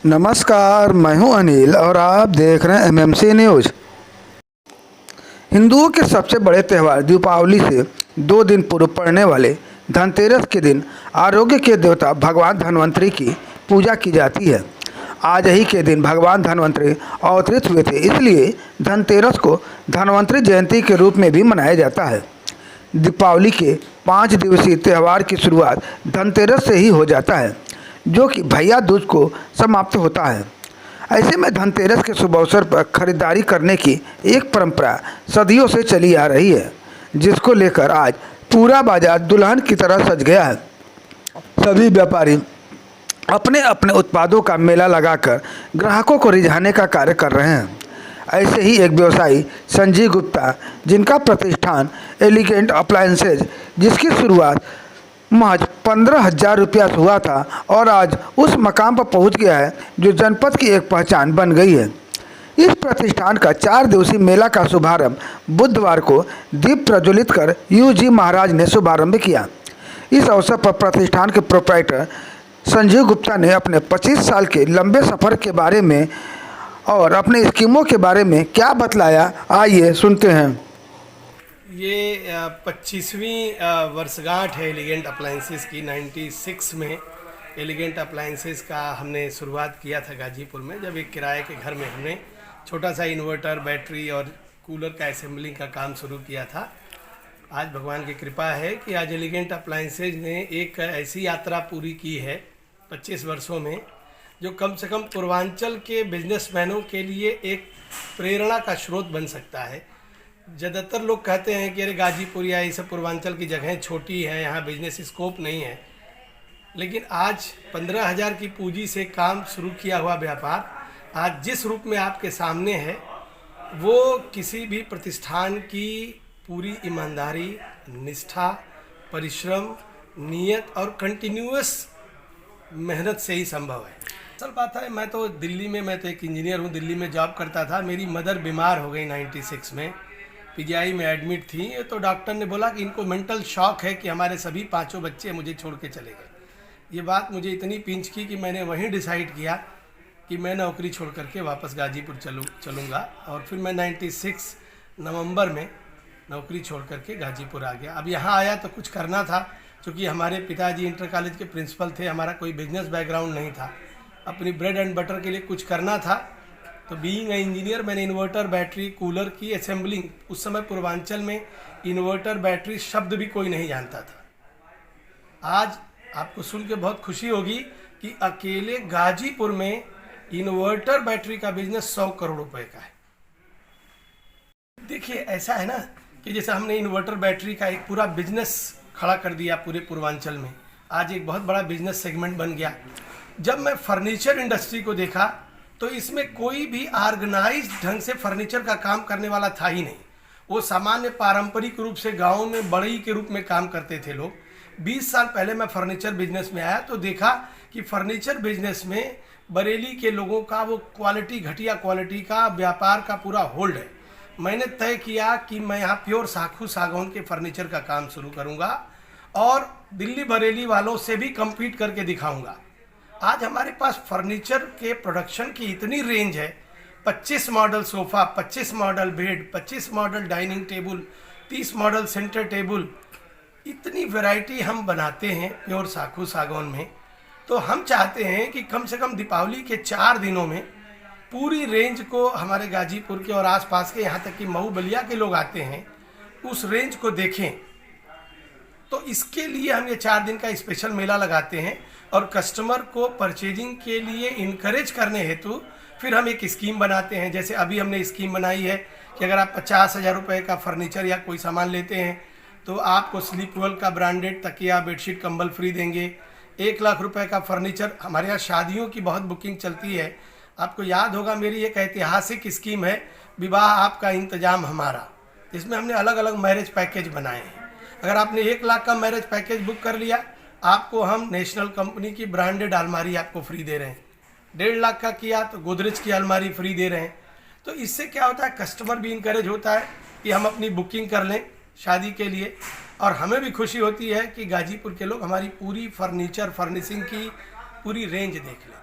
नमस्कार, मैं हूं अनिल और आप देख रहे हैं एमएमसी न्यूज़। हिंदुओं के सबसे बड़े त्यौहार दीपावली से 2 दिन पूर्व पड़ने वाले धनतेरस के दिन आरोग्य के देवता भगवान धन्वंतरि की पूजा की जाती है। आज ही के दिन भगवान धन्वंतरि अवतरित हुए थे, इसलिए धनतेरस को धन्वंतरि जयंती के रूप में भी मनाया जाता है। दीपावली के 5 दिवसीय त्यौहार की शुरुआत धनतेरस से ही हो जाता है, जो कि भैया दूज को समाप्त होता है। ऐसे में धनतेरस के शुभ अवसर पर खरीदारी करने की एक परंपरा सदियों से चली आ रही है, जिसको लेकर आज पूरा बाजार दुल्हन की तरह सज गया है। सभी व्यापारी अपने अपने उत्पादों का मेला लगाकर ग्राहकों को रिझाने का कार्य कर रहे हैं। ऐसे ही एक व्यवसायी संजीव गुप्ता, जिनका प्रतिष्ठान एलिगेंट अप्लायंसेज, जिसकी शुरुआत महज 15,000 रुपया से हुआ था और आज उस मकाम पर पहुंच गया है जो जनपद की एक पहचान बन गई है। इस प्रतिष्ठान का 4 दिवसीय मेला का शुभारंभ बुधवार को दीप प्रज्वलित कर यूजी महाराज ने शुभारंभ किया। इस अवसर पर प्रतिष्ठान के प्रोप्राइटर संजीव गुप्ता ने अपने 25 साल के लंबे सफ़र के बारे में और अपने स्कीमों के बारे में क्या बतलाया, आइए सुनते हैं। ये 25वीं वर्षगांठ है एलिगेंट अप्लायंसेस की। 96 में एलिगेंट अप्लायंसेस का हमने शुरुआत किया था गाजीपुर में, जब एक किराए के घर में हमने छोटा सा इन्वर्टर, बैटरी और कूलर का असेंबलिंग का काम शुरू किया था। आज भगवान की कृपा है कि आज एलिगेंट अप्लायंसेज ने एक ऐसी यात्रा पूरी की है 25 वर्षों में, जो कम से कम पूर्वांचल के बिजनेसमैनों के लिए एक प्रेरणा का स्रोत बन सकता है। ज़्यादातर लोग कहते हैं कि अरे गाजीपुर या ये सब पूर्वांचल की जगहें छोटी हैं, यहाँ बिजनेस स्कोप नहीं है, लेकिन आज 15,000 की पूंजी से काम शुरू किया हुआ व्यापार आज जिस रूप में आपके सामने है, वो किसी भी प्रतिष्ठान की पूरी ईमानदारी, निष्ठा, परिश्रम, नियत और कंटिन्यूअस मेहनत से ही संभव है। असल बात है, मैं तो एक इंजीनियर हूँ, दिल्ली में जॉब करता था। मेरी मदर बीमार हो गई 96 में, पीजीआई में एडमिट थी। तो डॉक्टर ने बोला कि इनको मेंटल शॉक है कि हमारे सभी 5 बच्चे मुझे छोड़ के चले गए। ये बात मुझे इतनी पिंच की कि मैंने वहीं डिसाइड किया कि मैं नौकरी छोड़ करके वापस गाजीपुर चलूँगा। और फिर मैं 96 नवंबर में नौकरी छोड़ करके गाजीपुर आ गया। अब यहाँ आया तो कुछ करना था, क्योंकि हमारे पिताजी इंटर कॉलेज के प्रिंसिपल थे, हमारा कोई बिजनेस बैकग्राउंड नहीं था। अपनी ब्रेड एंड बटर के लिए कुछ करना था। तो बीइंग ए इंजीनियर मैंने इन्वर्टर, बैटरी, कूलर की असेंबलिंग, उस समय पूर्वांचल में इन्वर्टर, बैटरी शब्द भी कोई नहीं जानता था। आज आपको सुन के बहुत खुशी होगी कि अकेले गाजीपुर में इन्वर्टर बैटरी का बिजनेस 100 करोड़ रुपए का है। देखिए, ऐसा है ना कि जैसे हमने इन्वर्टर बैटरी का एक पूरा बिजनेस खड़ा कर दिया पूरे पूर्वांचल में, आज एक बहुत बड़ा बिजनेस सेगमेंट बन गया। जब मैं फर्नीचर इंडस्ट्री को देखा तो इसमें कोई भी ऑर्गेनाइज्ड ढंग से फर्नीचर का काम करने वाला था ही नहीं। वो सामान्य पारंपरिक रूप से गाँव में बढ़ई के रूप में काम करते थे लोग। 20 साल पहले मैं फर्नीचर बिजनेस में आया तो देखा कि फर्नीचर बिजनेस में बरेली के लोगों का वो क्वालिटी, घटिया क्वालिटी का व्यापार का पूरा होल्ड है। मैंने तय किया कि मैं यहाँ प्योर साखू सागौन के फर्नीचर का काम शुरू करूँगा और दिल्ली बरेली वालों से भी कम्पीट करके दिखाऊँगा। आज हमारे पास फर्नीचर के प्रोडक्शन की इतनी रेंज है, 25 model sofa, 25 model bed, 25 model dining table, 30 model centre table, इतनी वैरायटी हम बनाते हैं प्योर साखू सागौन में। तो हम चाहते हैं कि कम से कम दीपावली के 4 दिनों में पूरी रेंज को हमारे गाजीपुर के और आसपास के, यहाँ तक कि मऊ बलिया के लोग आते हैं, उस रेंज को देखें। तो इसके लिए हम ये 4 दिन का स्पेशल मेला लगाते हैं और कस्टमर को परचेजिंग के लिए इनकरेज करने हेतु फिर हम एक स्कीम बनाते हैं। जैसे अभी हमने स्कीम बनाई है कि अगर आप 50,000 रुपये का फर्नीचर या कोई सामान लेते हैं तो आपको स्लीपवेल का ब्रांडेड तकिया, बेडशीट, कंबल फ्री देंगे। 1 लाख रुपए का फर्नीचर, हमारे यहाँ शादियों की बहुत बुकिंग चलती है। आपको याद होगा, मेरी एक ऐतिहासिक स्कीम है, विवाह आपका इंतजाम हमारा। इसमें हमने अलग अलग मैरिज पैकेज बनाए हैं। अगर आपने 1 लाख का मैरिज पैकेज बुक कर लिया, आपको हम नेशनल कंपनी की ब्रांडेड अलमारी आपको फ्री दे रहे हैं। 1.5 लाख का किया तो गोदरेज की अलमारी फ्री दे रहे हैं। तो इससे क्या होता है, कस्टमर भी इनकरेज होता है कि हम अपनी बुकिंग कर लें शादी के लिए, और हमें भी खुशी होती है कि गाजीपुर के लोग हमारी पूरी फर्नीचर फर्निशिंग की पूरी रेंज देख लें।